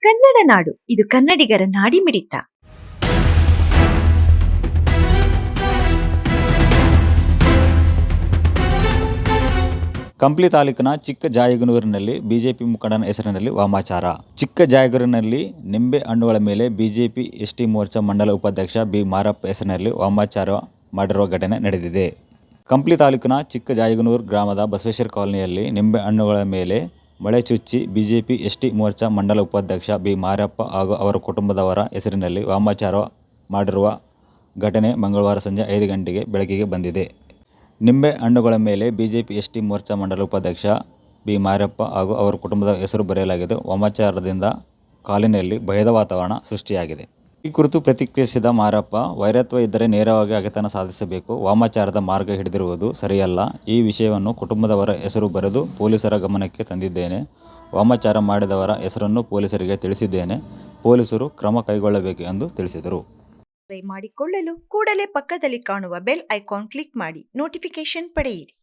ಕನ್ನಡ ನಾಡು, ಇದು ಕನ್ನಡಿಗರ ನಾಡಿಮಿಡಿತ. ಕಂಪ್ಲಿ ತಾಲೂಕಿನ ಚಿಕ್ಕ ಜಾಯಗನೂರಿನಲ್ಲಿ ಬಿಜೆಪಿ ಮುಖಂಡನ ಹೆಸರಿನಲ್ಲಿ ವಾಮಾಚಾರ. ಚಿಕ್ಕ ಜಾಯಗನೂರಿನಲ್ಲಿ ನಿಂಬೆ ಹಣ್ಣುಗಳ ಮೇಲೆ ಬಿಜೆಪಿ ಎಸ್ಟಿ ಮೋರ್ಚಾ ಮಂಡಲ ಉಪಾಧ್ಯಕ್ಷ ಬಿ ಮಾರಪ್ಪ ಹೆಸರಿನಲ್ಲಿ ವಾಮಾಚಾರ ಮಾಡಿರುವ ಘಟನೆ ನಡೆದಿದೆ. ಕಂಪ್ಲಿ ತಾಲೂಕಿನ ಚಿಕ್ಕ ಜಾಯಗನೂರು ಗ್ರಾಮದ ಬಸವೇಶ್ವರ ಕಾಲೋನಿಯಲ್ಲಿ ನಿಂಬೆ ಹಣ್ಣುಗಳ ಮೇಲೆ ಮಳೆ ಚುಚ್ಚಿ ಬಿಜೆಪಿ ಎಸ್ಟಿ ಮೋರ್ಚಾ ಮಂಡಲ ಉಪಾಧ್ಯಕ್ಷ ಬಿ ಮಾರಪ್ಪ ಹಾಗೂ ಅವರ ಕುಟುಂಬದವರ ಹೆಸರಿನಲ್ಲಿ ವಾಮಾಚಾರ ಮಾಡಿರುವ ಘಟನೆ ಮಂಗಳವಾರ ಸಂಜೆ 5 ಗಂಟೆಗೆ ಬೆಳಕಿಗೆ ಬಂದಿದೆ. ನಿಂಬೆ ಹಣ್ಣುಗಳ ಮೇಲೆ ಬಿಜೆಪಿ ಎಸ್ಟಿ ಮೋರ್ಚಾ ಮಂಡಲ ಉಪಾಧ್ಯಕ್ಷ ಬಿ ಮಾರಪ್ಪ ಹಾಗೂ ಅವರ ಕುಟುಂಬದ ಹೆಸರು ಬರೆಯಲಾಗಿದ್ದು, ವಾಮಾಚಾರದಿಂದ ಕಾಲೋನಿಯಲ್ಲಿ ಭಯದ ವಾತಾವರಣ ಸೃಷ್ಟಿಯಾಗಿದೆ. ಈ ಕುರಿತು ಪ್ರತಿಕ್ರಿಯಿಸಿದ ಮಾರಪ್ಪ, ವೈರತ್ವ ಇದ್ದರೆ ನೇರವಾಗಿ ಹಗೆತನ ಸಾಧಿಸಬೇಕು. ವಾಮಾಚಾರದ ಮಾರ್ಗ ಹಿಡಿದಿರುವುದು ಸರಿಯಲ್ಲ. ಈ ವಿಷಯವನ್ನು ಕುಟುಂಬದವರ ಹೆಸರು ಬರೆದು ಪೊಲೀಸರ ಗಮನಕ್ಕೆ ತಂದಿದ್ದೇನೆ. ವಾಮಾಚಾರ ಮಾಡಿದವರ ಹೆಸರನ್ನು ಪೊಲೀಸರಿಗೆ ತಿಳಿಸಿದ್ದೇನೆ. ಪೊಲೀಸರು ಕ್ರಮ ಕೈಗೊಳ್ಳಬೇಕು ಎಂದು ತಿಳಿಸಿದರು. ಮಾಡಿಕೊಳ್ಳಲು ಕೂಡಲೇ ಪಕ್ಕದಲ್ಲಿ ಕಾಣುವ ಬೆಲ್ ಐಕಾನ್ ಕ್ಲಿಕ್ ಮಾಡಿ ನೋಟಿಫಿಕೇಶನ್ ಪಡೆಯಿರಿ.